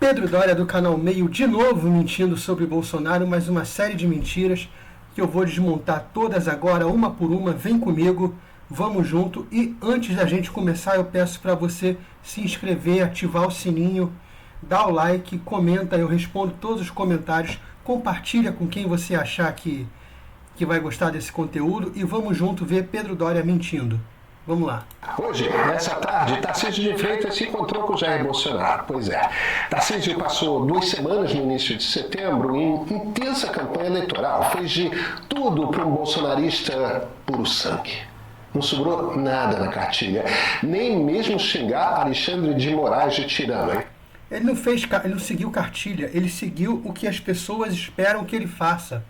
Pedro Doria do canal Meio de novo mentindo sobre Bolsonaro, mais uma série de mentiras que eu vou desmontar todas agora, uma por uma. Vem comigo, vamos junto. E antes da gente começar, eu peço para você se inscrever, ativar o sininho, dar o like, comenta, eu respondo todos os comentários, compartilha com quem você achar que vai gostar desse conteúdo e vamos junto ver Pedro Doria mentindo. Vamos lá. Hoje, nessa tarde, Tarcísio de Freitas se encontrou com Jair Bolsonaro. Pois é, Tarcísio passou 2 semanas no início de setembro em intensa campanha eleitoral. Fez de tudo para um bolsonarista puro sangue. Não sobrou nada na cartilha, nem mesmo xingar Alexandre de Moraes de tirano, hein? Ele não seguiu cartilha, ele seguiu o que as pessoas esperam que ele faça.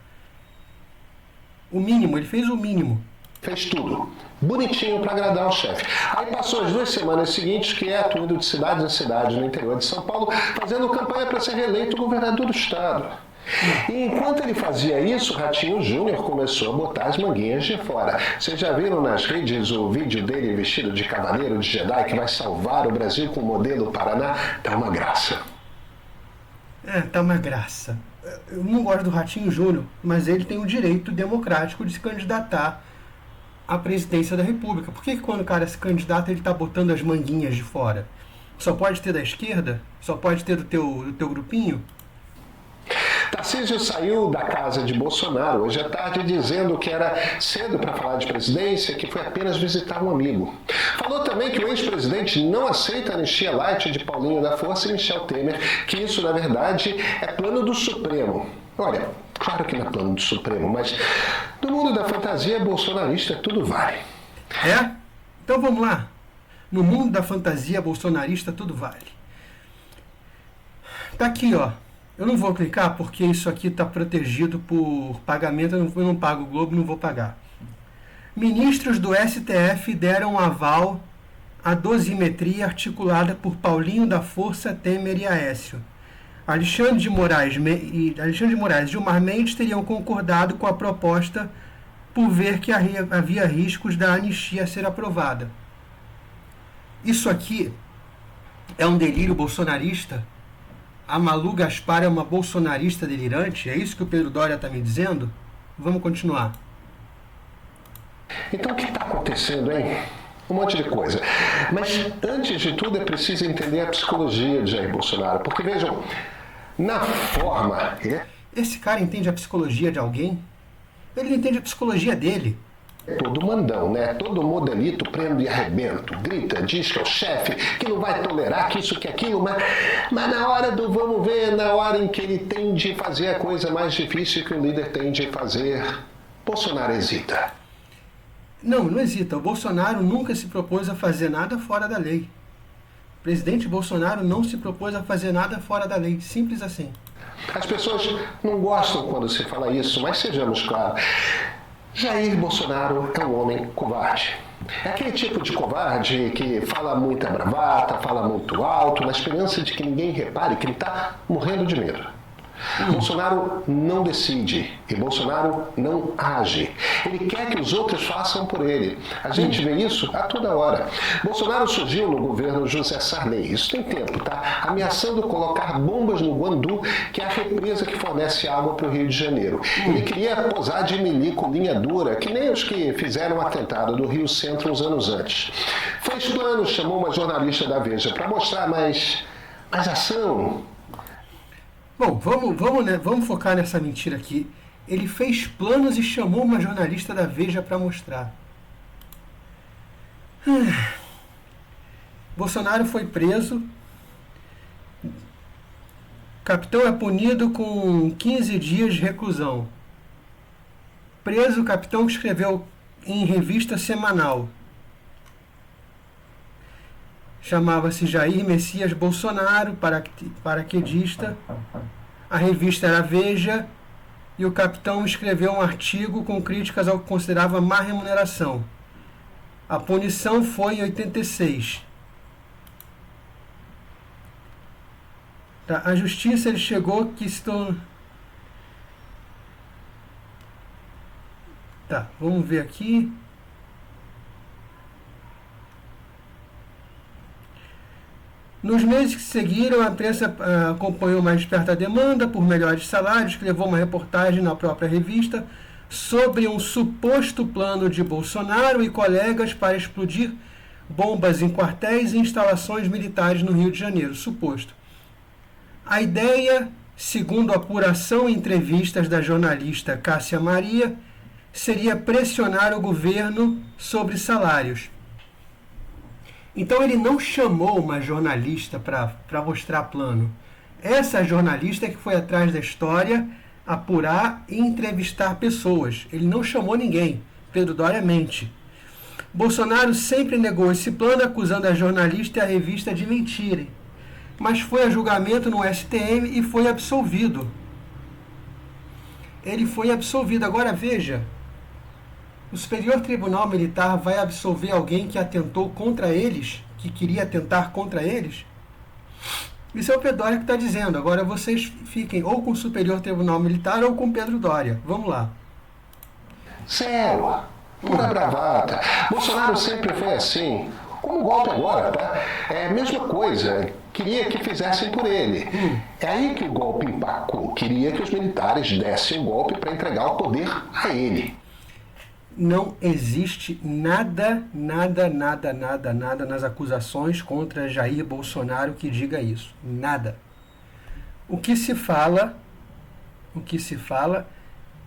O mínimo, ele fez o mínimo. Fez tudo, bonitinho para agradar o chefe. Aí passou as 2 semanas seguintes quieto, indo de cidade em cidade no interior de São Paulo, fazendo campanha para ser reeleito governador do estado. E enquanto ele fazia isso, o Ratinho Júnior começou a botar as manguinhas de fora. Vocês já viram nas redes o vídeo dele vestido de cavaleiro de Jedi que vai salvar o Brasil com o modelo Paraná? Tá uma graça. Tá uma graça. Eu não gosto do Ratinho Júnior, mas ele tem o direito democrático de se candidatar à presidência da República. Por que quando o cara se candidata ele está botando as manguinhas de fora? Só pode ter da esquerda? Só pode ter do teu grupinho? Tarcísio saiu da casa de Bolsonaro hoje à tarde dizendo que era cedo para falar de presidência, que foi apenas visitar um amigo. Falou também que o ex-presidente não aceita a anistia light de Paulinho da Força e Michel Temer, que isso, na verdade, é plano do Supremo. Olha, claro que não é plano do Supremo, mas no mundo da fantasia bolsonarista tudo vale. É? Então vamos lá. No mundo da fantasia bolsonarista tudo vale. Tá aqui, ó. Eu não vou clicar porque isso aqui está protegido por pagamento. Eu não pago o Globo, não vou pagar. Ministros do STF deram aval à dosimetria articulada por Paulinho da Força, Temer e Aécio. Alexandre de Moraes e Gilmar Mendes teriam concordado com a proposta por ver que havia riscos da anistia ser aprovada. Isso aqui é um delírio bolsonarista? A Malu Gaspar é uma bolsonarista delirante? É isso que o Pedro Doria está me dizendo? Vamos continuar. Então o que está acontecendo, hein? Um monte de coisa. Mas antes de tudo é preciso entender a psicologia de Jair Bolsonaro. Porque vejam, na forma... Esse cara entende a psicologia de alguém? Ele entende a psicologia dele. Todo mandão, né? Todo modelito prendo e arrebento, grita, diz que é o chefe, que não vai tolerar, que isso, que aquilo, mas na hora do vamos ver, na hora em que ele tem de fazer a coisa mais difícil que o líder tem de fazer, Bolsonaro hesita. Não hesita. O Bolsonaro nunca se propôs a fazer nada fora da lei. O presidente Bolsonaro não se propôs a fazer nada fora da lei. Simples assim. As pessoas não gostam quando se fala isso, mas sejamos claros. Jair Bolsonaro é um homem covarde. É aquele tipo de covarde que fala muita bravata, fala muito alto, na esperança de que ninguém repare que ele está morrendo de medo. Bolsonaro não decide e Bolsonaro não age. Ele quer que os outros façam por ele. A gente vê isso a toda hora. Bolsonaro surgiu no governo José Sarney, isso tem tempo, tá? Ameaçando colocar bombas no Guandu, que é a represa que fornece água para o Rio de Janeiro. Ele queria posar de milico linha dura, que nem os que fizeram o atentado do Rio Centro uns anos antes. Fez planos, chamou uma jornalista da Veja para mostrar mais ação. Bom, vamos focar nessa mentira aqui. Ele fez planos e chamou uma jornalista da Veja para mostrar. Bolsonaro foi preso. Capitão é punido com 15 dias de reclusão. Preso, o capitão escreveu em revista semanal. Chamava-se Jair Messias Bolsonaro, paraquedista. A revista era Veja e o capitão escreveu um artigo com críticas ao que considerava má remuneração. A punição foi em 86. Tá, a justiça ele chegou que estou... Tá, vamos ver aqui. Nos meses que seguiram, a imprensa acompanhou mais de perto a demanda por melhores salários, que levou uma reportagem na própria revista sobre um suposto plano de Bolsonaro e colegas para explodir bombas em quartéis e instalações militares no Rio de Janeiro. Suposto. A ideia, segundo a apuração e entrevistas da jornalista Cássia Maria, seria pressionar o governo sobre salários. Então ele não chamou uma jornalista para mostrar plano. Essa jornalista que foi atrás da história, apurar e entrevistar pessoas. Ele não chamou ninguém. Pedro Doria mente. Bolsonaro sempre negou esse plano, acusando a jornalista e a revista de mentirem. Mas foi a julgamento no STM e foi absolvido. Ele foi absolvido. Agora veja, o Superior Tribunal Militar vai absolver alguém que atentou contra eles, que queria atentar contra eles? Isso é o Pedro Doria que está dizendo. Agora vocês fiquem ou com o Superior Tribunal Militar ou com Pedro Doria. Vamos lá. Zero. Pura bravata. Bolsonaro sempre foi assim. Como o golpe agora, tá? É a mesma coisa. Queria que fizessem por ele. É aí que o golpe empacou. Queria que os militares dessem o golpe para entregar o poder a ele. Não existe nada nas acusações contra Jair Bolsonaro que diga isso. Nada. O que se fala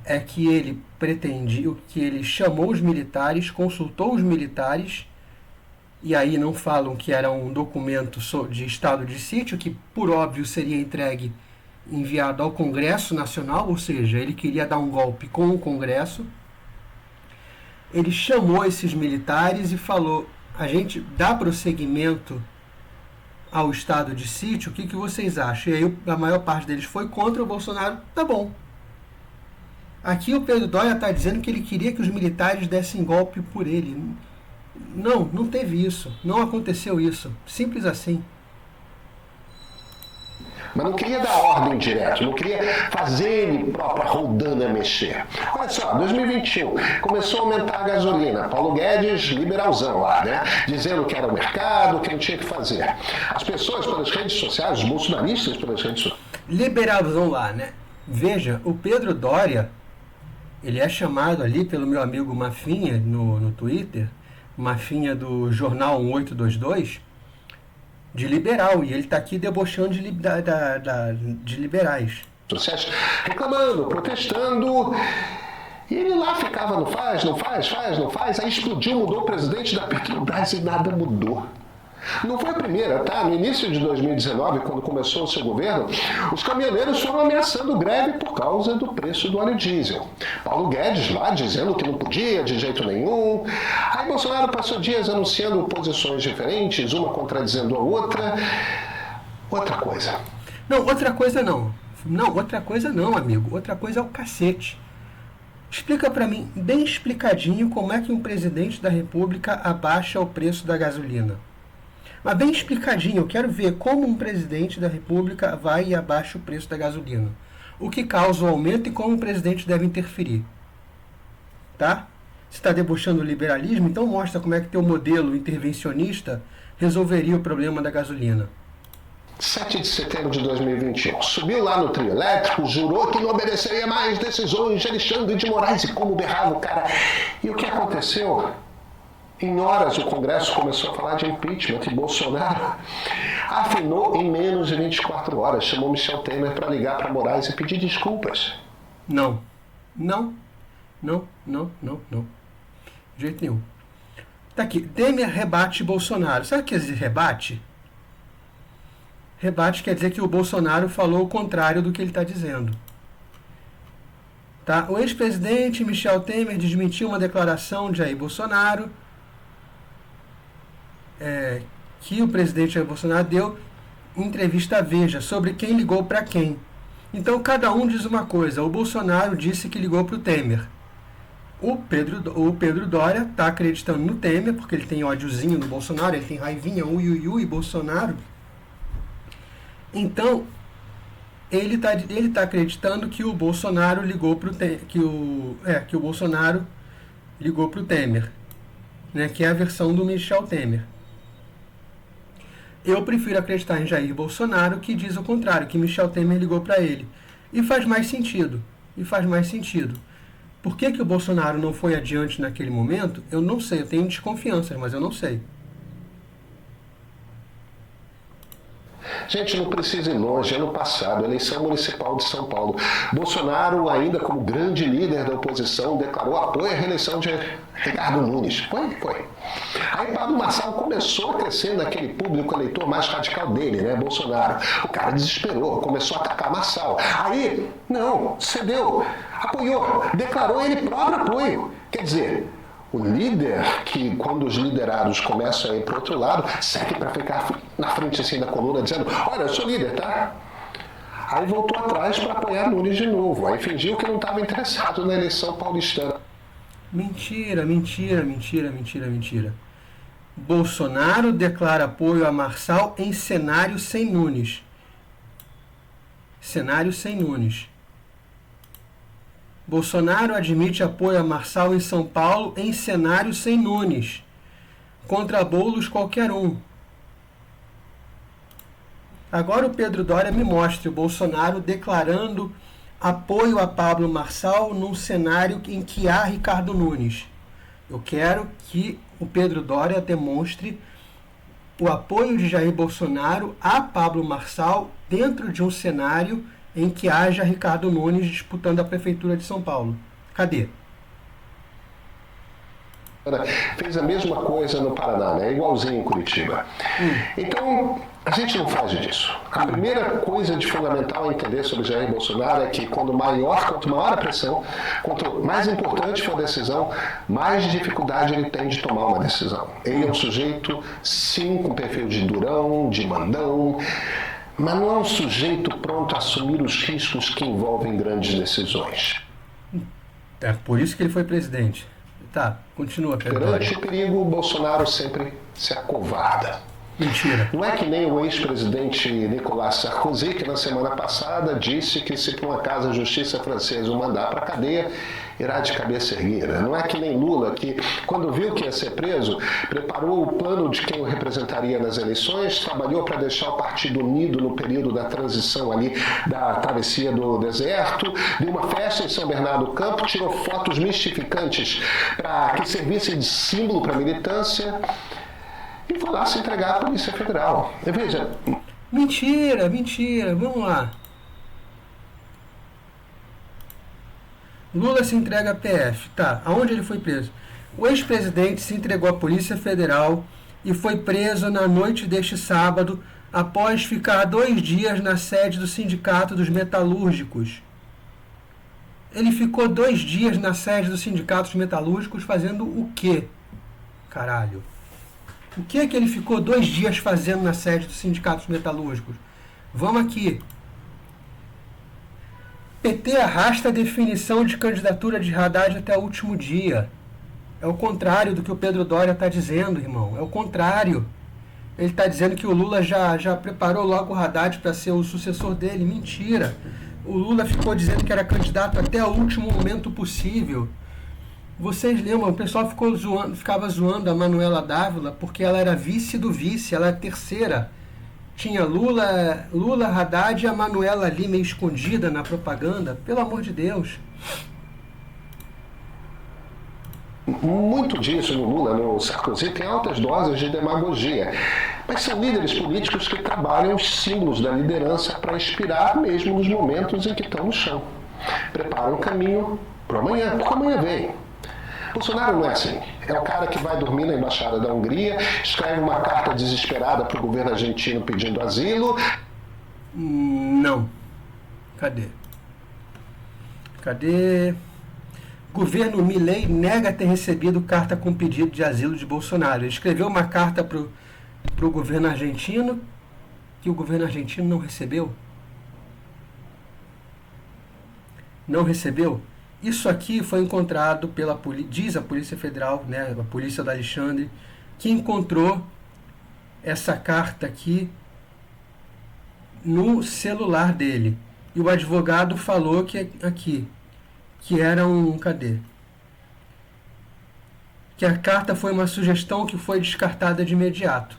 é que ele pretendia, que ele chamou os militares, consultou os militares, e aí não falam que era um documento de estado de sítio, que por óbvio seria enviado ao Congresso Nacional, ou seja, ele queria dar um golpe com o Congresso. Ele chamou esses militares e falou: a gente dá prosseguimento ao estado de sítio, o que vocês acham? E aí a maior parte deles foi contra o Bolsonaro. Tá bom. Aqui o Pedro Doria está dizendo que ele queria que os militares dessem golpe por ele. Não teve isso. Não aconteceu isso. Simples assim. Mas não queria dar ordem direto, não queria fazer ele própria rodando mexer. Olha só, 2021, começou a aumentar a gasolina. Paulo Guedes, liberalzão lá, né? Dizendo que era o mercado, que não tinha que fazer. As pessoas pelas redes sociais, os bolsonaristas pelas redes sociais. Liberalzão lá, né? Veja, o Pedro Doria, ele é chamado ali pelo meu amigo Mafinha no Twitter, Mafinha do Jornal 1822, de liberal, e ele está aqui debochando de liberais. Sociais reclamando, protestando, e ele lá ficava, não faz, aí explodiu, mudou o presidente da Petrobras e nada mudou. Não foi a primeira, tá? No início de 2019, quando começou o seu governo, os caminhoneiros foram ameaçando greve por causa do preço do óleo diesel. Paulo Guedes lá dizendo que não podia de jeito nenhum. Aí Bolsonaro passou dias anunciando posições diferentes, uma contradizendo a outra. Outra coisa. Não, outra coisa não. Não, outra coisa não, amigo. Outra coisa é o cacete. Explica pra mim, bem explicadinho, como é que um presidente da República abaixa o preço da gasolina. Mas bem explicadinho, eu quero ver como um presidente da República vai e abaixa o preço da gasolina. O que causa o aumento e como o presidente deve interferir. Tá? Se está debochando o liberalismo, então mostra como é que teu modelo intervencionista resolveria o problema da gasolina. 7 de setembro de 2021. Subiu lá no trio elétrico, jurou que não obedeceria mais decisões de Alexandre de Moraes e como berrava o cara. E o que aconteceu? Em horas o Congresso começou a falar de impeachment e Bolsonaro afinou em menos de 24 horas. Chamou Michel Temer para ligar para Moraes e pedir desculpas. Não. De jeito nenhum. Tá aqui. Temer rebate Bolsonaro. Sabe o que quer dizer rebate? Rebate quer dizer que o Bolsonaro falou o contrário do que ele está dizendo. Tá? O ex-presidente Michel Temer desmentiu uma declaração de Jair Bolsonaro que o presidente Jair Bolsonaro deu em entrevista à Veja sobre quem ligou para quem. Então cada um diz uma coisa. O Bolsonaro disse que ligou para o Temer. O Pedro Doria está acreditando no Temer, porque ele tem ódiozinho no Bolsonaro, ele tem raivinha, e Bolsonaro. Então, ele tá acreditando que o Bolsonaro ligou para que o Bolsonaro ligou para o Temer, né, que é a versão do Michel Temer. Eu prefiro acreditar em Jair Bolsonaro, que diz o contrário, que Michel Temer ligou para ele. E faz mais sentido. Por que o Bolsonaro não foi adiante naquele momento? Eu não sei, eu tenho desconfianças, mas eu não sei. Gente, não precisa ir longe. Ano passado, eleição municipal de São Paulo, Bolsonaro, ainda como grande líder da oposição, declarou apoio à reeleição de Ricardo Nunes. Foi. Aí Pablo Marçal começou a crescer naquele público eleitor mais radical dele, né, Bolsonaro. O cara desesperou, começou a atacar Marçal. Aí, não, cedeu, apoiou, declarou ele próprio apoio. Quer dizer, o líder, que quando os liderados começam a ir para o outro lado, segue para ficar na frente assim da coluna, dizendo: olha, eu sou líder, tá? Aí voltou atrás para apoiar Nunes de novo. Aí fingiu que não estava interessado na eleição paulistana. Mentira. Bolsonaro declara apoio a Marçal em cenário sem Nunes. Bolsonaro admite apoio a Marçal em São Paulo em cenário sem Nunes. Contra Boulos qualquer um. Agora o Pedro Doria me mostre o Bolsonaro declarando apoio a Pablo Marçal num cenário em que há Ricardo Nunes. Eu quero que o Pedro Doria demonstre o apoio de Jair Bolsonaro a Pablo Marçal dentro de um cenário em que haja Ricardo Nunes disputando a Prefeitura de São Paulo. Cadê? Fez a mesma coisa no Paraná, né? Igualzinho em Curitiba. Então, a gente não foge disso. A primeira coisa de fundamental a entender sobre Jair Bolsonaro é que quanto maior a pressão, quanto mais importante for a decisão, mais dificuldade ele tem de tomar uma decisão. Ele é um sujeito, sim, com perfil de durão, de mandão, mas não é um sujeito pronto a assumir os riscos que envolvem grandes decisões. É por isso que ele foi presidente. Tá, continua. Perante o perigo, o Bolsonaro sempre se acovarda. Mentira. Não é que nem o ex-presidente Nicolas Sarkozy, que na semana passada disse que se por um acaso a justiça francesa o mandar para a cadeia, irá de cabeça erguida. Não é que nem Lula, que quando viu que ia ser preso, preparou o plano de quem o representaria nas eleições, trabalhou para deixar o partido unido no período da transição ali, da travessia do deserto, deu uma festa em São Bernardo do Campo, tirou fotos mistificantes para que servissem de símbolo para a militância, e foi lá se entregar à Polícia Federal. E veja... Mentira, vamos lá. Lula se entrega à PF. Tá, aonde ele foi preso? O ex-presidente se entregou à Polícia Federal e foi preso na noite deste sábado após ficar 2 dias na sede do Sindicato dos Metalúrgicos. Ele ficou 2 dias na sede do Sindicato dos Metalúrgicos fazendo o quê? Caralho. O que é que ele ficou 2 dias fazendo na sede dos sindicatos metalúrgicos? Vamos aqui. PT arrasta a definição de candidatura de Haddad até o último dia. É o contrário do que o Pedro Doria está dizendo, irmão. É o contrário. Ele está dizendo que o Lula já preparou logo o Haddad para ser o sucessor dele. Mentira. O Lula ficou dizendo que era candidato até o último momento possível. Vocês lembram, o pessoal ficava zoando a Manuela Dávila porque ela era vice do vice, ela é terceira. Tinha Lula, Haddad e a Manuela ali meio escondida na propaganda. Pelo amor de Deus. Muito disso no Lula, no Sarkozy, tem altas doses de demagogia. Mas são líderes políticos que trabalham os símbolos da liderança para inspirar mesmo nos momentos em que estão no chão. Preparam o caminho para amanhã, porque amanhã vem. Bolsonaro não é assim. É o cara que vai dormir na embaixada da Hungria, escreve uma carta desesperada para o governo argentino pedindo asilo. Não. Cadê? Governo Milei nega ter recebido carta com pedido de asilo de Bolsonaro. Ele escreveu uma carta para o governo argentino que o governo argentino não recebeu. Não recebeu? Isso aqui foi encontrado diz a Polícia Federal, né, a Polícia do Alexandre, que encontrou essa carta aqui no celular dele. E o advogado falou que era que a carta foi uma sugestão que foi descartada de imediato.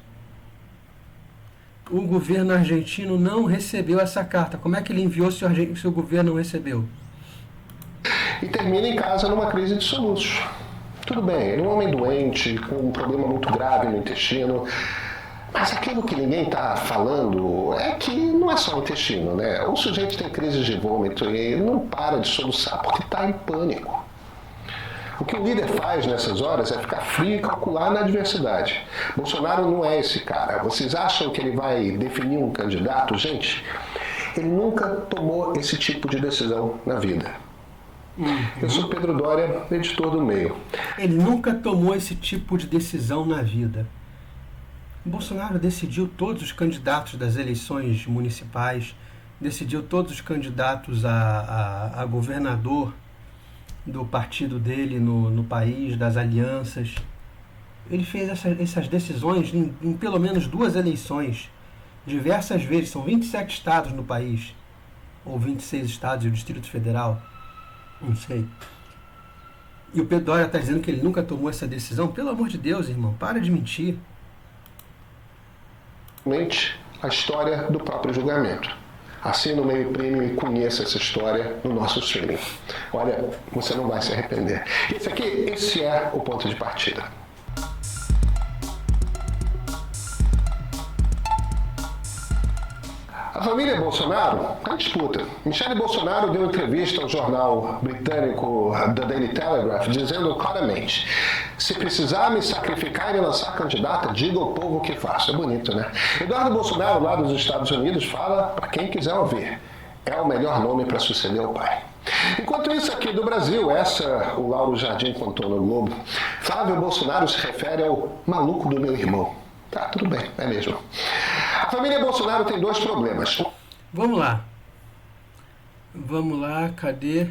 o governo argentino não recebeu essa carta. Como é que ele enviou se o governo não recebeu? E termina em casa numa crise de soluços. Tudo bem, ele é um homem doente, com um problema muito grave no intestino, mas aquilo que ninguém está falando é que não é só o intestino, né? O sujeito tem crises de vômito e ele não para de soluçar porque está em pânico. O que o líder faz nessas horas é ficar frio e calcular na adversidade. Bolsonaro não é esse cara. Vocês acham que ele vai definir um candidato? Gente, ele nunca tomou esse tipo de decisão na vida. Eu sou Pedro Doria, editor do Meio. Ele nunca tomou esse tipo de decisão na vida. Bolsonaro decidiu todos os candidatos das eleições municipais, decidiu todos os candidatos a governador do partido dele no país, das alianças. Ele fez essas decisões em pelo menos 2 eleições, diversas vezes. São 27 estados no país, ou 26 estados e o Distrito Federal. Não sei. E o Pedro Doria está dizendo que ele nunca tomou essa decisão. Pelo amor de Deus, irmão, para de mentir. A história do próprio julgamento. Assina o Meio Premium e conheça essa história no nosso streaming. Olha, você não vai se arrepender. Esse é o ponto de partida. A família Bolsonaro está em disputa. Michele Bolsonaro deu entrevista ao jornal britânico The Daily Telegraph dizendo claramente: se precisar me sacrificar e me lançar candidata, diga ao povo o que faço. É bonito, né? Eduardo Bolsonaro, lá dos Estados Unidos, fala para quem quiser ouvir: é o melhor nome para suceder o pai. Enquanto isso, aqui do Brasil, o Lauro Jardim contou no Globo, Flávio Bolsonaro se refere ao maluco do meu irmão. Tá, tudo bem, é mesmo. A família Bolsonaro tem 2 problemas. Vamos lá, cadê?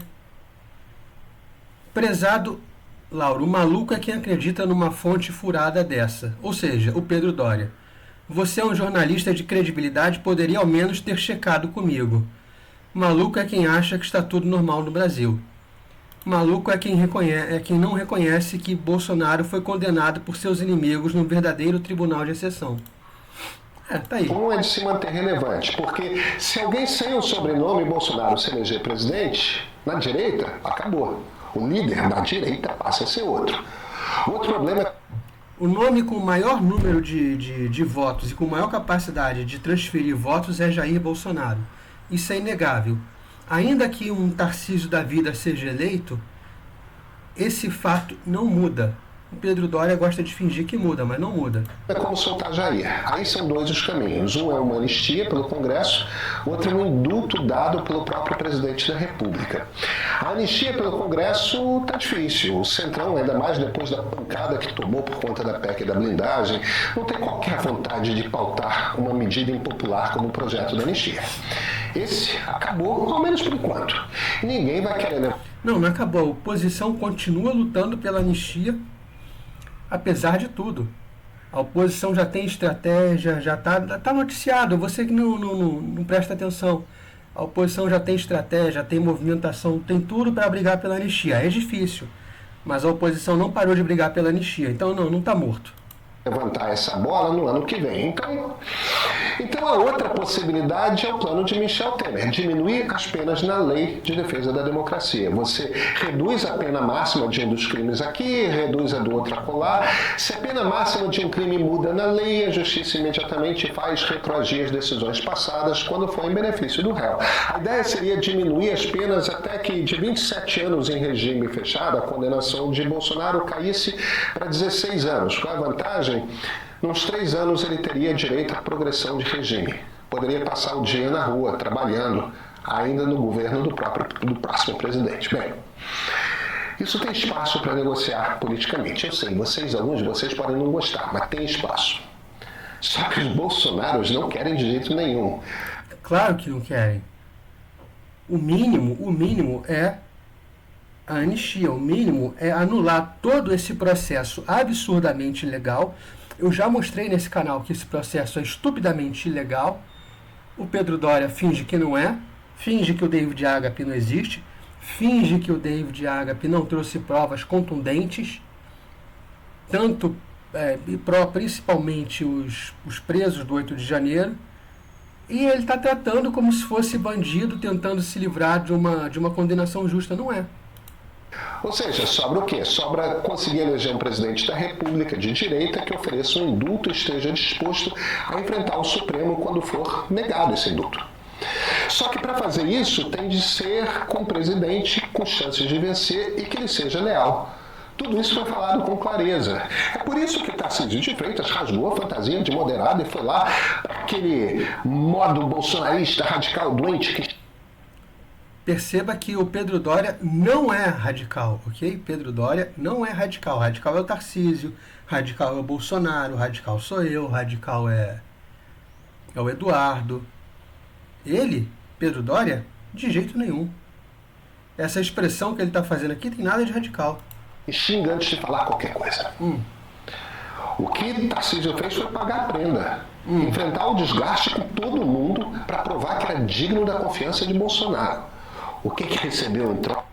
Prezado Lauro, o maluco é quem acredita numa fonte furada dessa, ou seja, o Pedro Doria. Você é um jornalista de credibilidade, poderia ao menos ter checado comigo. Maluco é quem acha que está tudo normal no Brasil. Maluco é quem não reconhece que Bolsonaro foi condenado por seus inimigos num verdadeiro tribunal de exceção. Tá aí. Um é de se manter relevante, porque se alguém sem o sobrenome Bolsonaro se eleger presidente, na direita, acabou. O líder da direita passa a ser outro. Outro problema é... O nome com o maior número de votos e com maior capacidade de transferir votos é Jair Bolsonaro. Isso é inegável. Ainda que um Tarcísio da vida seja eleito, esse fato não muda. O Pedro Doria gosta de fingir que muda, mas não muda. É como soltar Jair. Aí são 2 os caminhos. Um é uma anistia pelo Congresso, outro é um indulto dado pelo próprio presidente da República. A anistia pelo Congresso está difícil. O Centrão, ainda mais depois da pancada que tomou por conta da PEC e da blindagem, não tem qualquer vontade de pautar uma medida impopular como o projeto da anistia. Esse acabou, ao menos por enquanto. Ninguém vai querer... Não acabou. A oposição continua lutando pela anistia, apesar de tudo. A oposição já tem estratégia, já está noticiado. Você que não presta atenção. A oposição já tem estratégia, já tem movimentação, tem tudo para brigar pela anistia. É difícil, mas a oposição não parou de brigar pela anistia. Então não está morto. Levantar essa bola no ano que vem. Então a outra possibilidade é o plano de Michel Temer, diminuir as penas na Lei de Defesa da Democracia. Você reduz a pena máxima de um dos crimes aqui, reduz a do outro acolá. Se a pena máxima de um crime muda na lei, a justiça imediatamente faz retroagir as decisões passadas quando for em benefício do réu. A ideia seria diminuir as penas até que de 27 anos em regime fechado, a condenação de Bolsonaro caísse para 16 anos. Qual a vantagem? Nos 3 anos ele teria direito à progressão de regime. Poderia passar o dia na rua, trabalhando, ainda no governo do próximo presidente. Bem, isso tem espaço para negociar politicamente. Eu sei, alguns de vocês podem não gostar, mas tem espaço. Só que os bolsonaros não querem de jeito nenhum. Claro que não querem. O mínimo é a anistia. O mínimo é anular todo esse processo absurdamente ilegal. Eu já mostrei nesse canal que esse processo é estupidamente ilegal. O Pedro Doria finge que não é, finge que o David Agape não existe, finge que o David Agape não trouxe provas contundentes, principalmente os presos do 8 de janeiro, E ele está tratando como se fosse bandido tentando se livrar de uma condenação justa. Não é. Ou seja, sobra o quê? Sobra conseguir eleger um presidente da República de direita que ofereça um indulto e esteja disposto a enfrentar o Supremo quando for negado esse indulto. Só que para fazer isso tem de ser com um presidente com chances de vencer e que ele seja leal. Tudo isso foi falado com clareza. É por isso que Tarcísio de Freitas rasgou a fantasia de moderado e foi lá aquele modo bolsonarista radical doente que... Perceba que o Pedro Doria não é radical, ok? Pedro Doria não é radical. Radical é o Tarcísio, radical é o Bolsonaro, radical sou eu, radical é o Eduardo. Ele, Pedro Doria, de jeito nenhum. Essa expressão que ele está fazendo aqui tem nada de radical. E xinga antes de falar qualquer coisa. O que Tarcísio fez foi pagar a prenda. Enfrentar o desgaste com todo mundo para provar que era digno da confiança de Bolsonaro. O que recebeu em troca?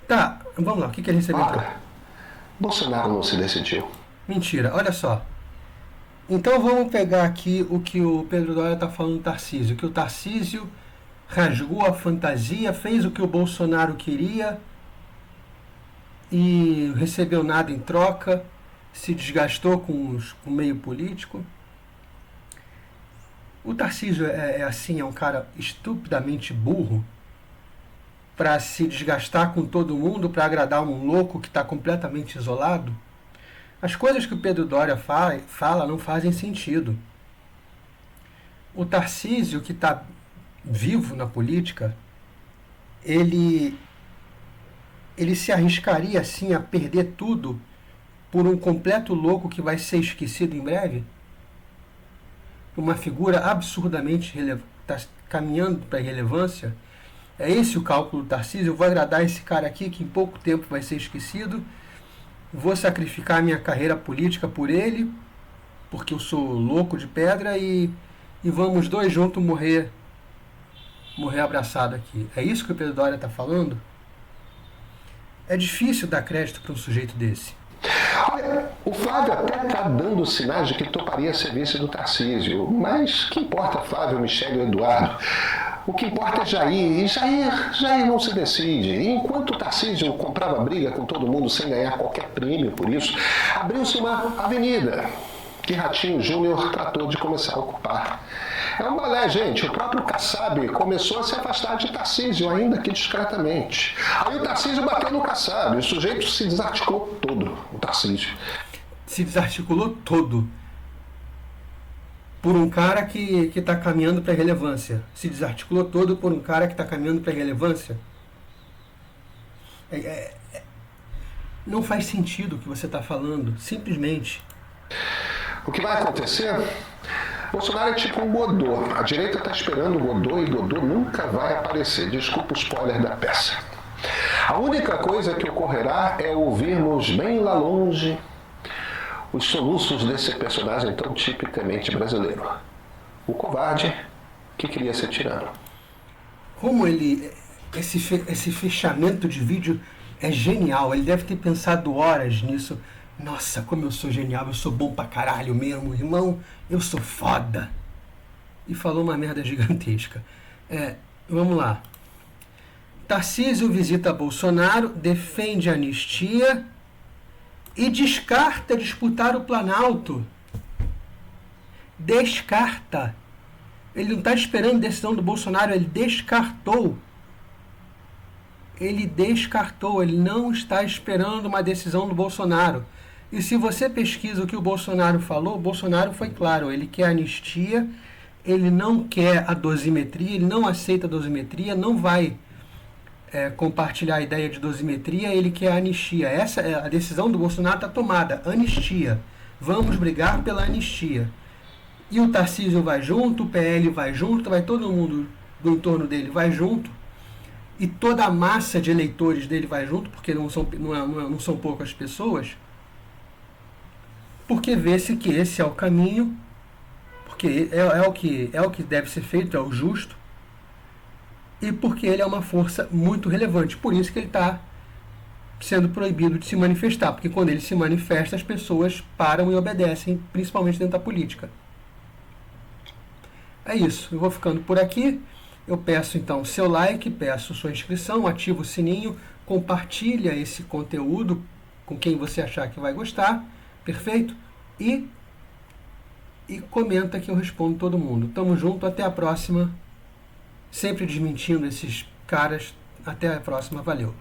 Tá, vamos lá, o que ele recebeu em troca? Bolsonaro não se decidiu. Mentira, olha só. Então vamos pegar aqui o que o Pedro Doria está falando do Tarcísio. Que o Tarcísio rasgou a fantasia, fez o que o Bolsonaro queria e recebeu nada em troca, se desgastou com o meio político. O Tarcísio é assim, é um cara estupidamente burro para se desgastar com todo mundo, para agradar um louco que está completamente isolado. As coisas que o Pedro Doria fala não fazem sentido. O Tarcísio, que está vivo na política, ele se arriscaria assim a perder tudo por um completo louco que vai ser esquecido em breve? Uma figura absurdamente está caminhando para a irrelevância? É esse o cálculo do Tarcísio? Eu vou agradar esse cara aqui que em pouco tempo vai ser esquecido, vou sacrificar minha carreira política por ele, porque eu sou louco de pedra, e vamos dois juntos morrer abraçado aqui. É isso que o Pedro Doria está falando? É difícil dar crédito para um sujeito desse. Olha, o Flávio até está dando sinais de que toparia ser vice do Tarcísio, mas que importa Flávio, Michele e Eduardo? O que importa é Jair, e Jair não se decide. E enquanto o Tarcísio comprava briga com todo mundo sem ganhar qualquer prêmio por isso, abriu-se uma avenida que Ratinho Júnior tratou de começar a ocupar. É um balé, gente. O próprio Kassab começou a se afastar de Tarcísio, ainda que discretamente. Aí o Tarcísio bateu no Kassab, o sujeito se desarticulou todo, o Tarcísio. Se desarticulou todo por um cara que está caminhando para a irrelevância. Se desarticulou todo por um cara que está caminhando para a irrelevância. Não faz sentido o que você está falando, simplesmente. O que vai acontecer? Bolsonaro é tipo um Godot. A direita está esperando o Godot e Godot nunca vai aparecer. Desculpa o spoiler da peça. A única coisa que ocorrerá é ouvirmos bem lá longe os soluços desse personagem tão tipicamente brasileiro. O covarde que queria ser tirano. Como esse fechamento de vídeo é genial. Ele deve ter pensado horas nisso. Nossa, como eu sou genial, eu sou bom pra caralho mesmo, irmão, eu sou foda. E falou uma merda gigantesca. Vamos lá. Tarcísio visita Bolsonaro, defende a anistia e descarta disputar o Planalto. Descarta. Ele não está esperando decisão do Bolsonaro, ele descartou. Ele não está esperando uma decisão do Bolsonaro. E se você pesquisa o que o Bolsonaro falou, o Bolsonaro foi claro, ele quer anistia, ele não quer a dosimetria, ele não aceita a dosimetria, não vai compartilhar a ideia de dosimetria, ele quer anistia. Essa é a decisão do Bolsonaro, está tomada, anistia. Vamos brigar pela anistia. E o Tarcísio vai junto, o PL vai junto, vai todo mundo do entorno dele vai junto, e toda a massa de eleitores dele vai junto, porque não são poucas pessoas, porque vê-se que esse é o caminho, porque é o que deve ser feito, é o justo, e porque ele é uma força muito relevante. Por isso que ele está sendo proibido de se manifestar, porque quando ele se manifesta, as pessoas param e obedecem, principalmente dentro da política. É isso, eu vou ficando por aqui. Eu peço então seu like, peço sua inscrição, ativa o sininho, compartilha esse conteúdo com quem você achar que vai gostar, perfeito? E comenta que eu respondo todo mundo. Tamo junto, até a próxima. Sempre desmentindo esses caras. Até a próxima, valeu.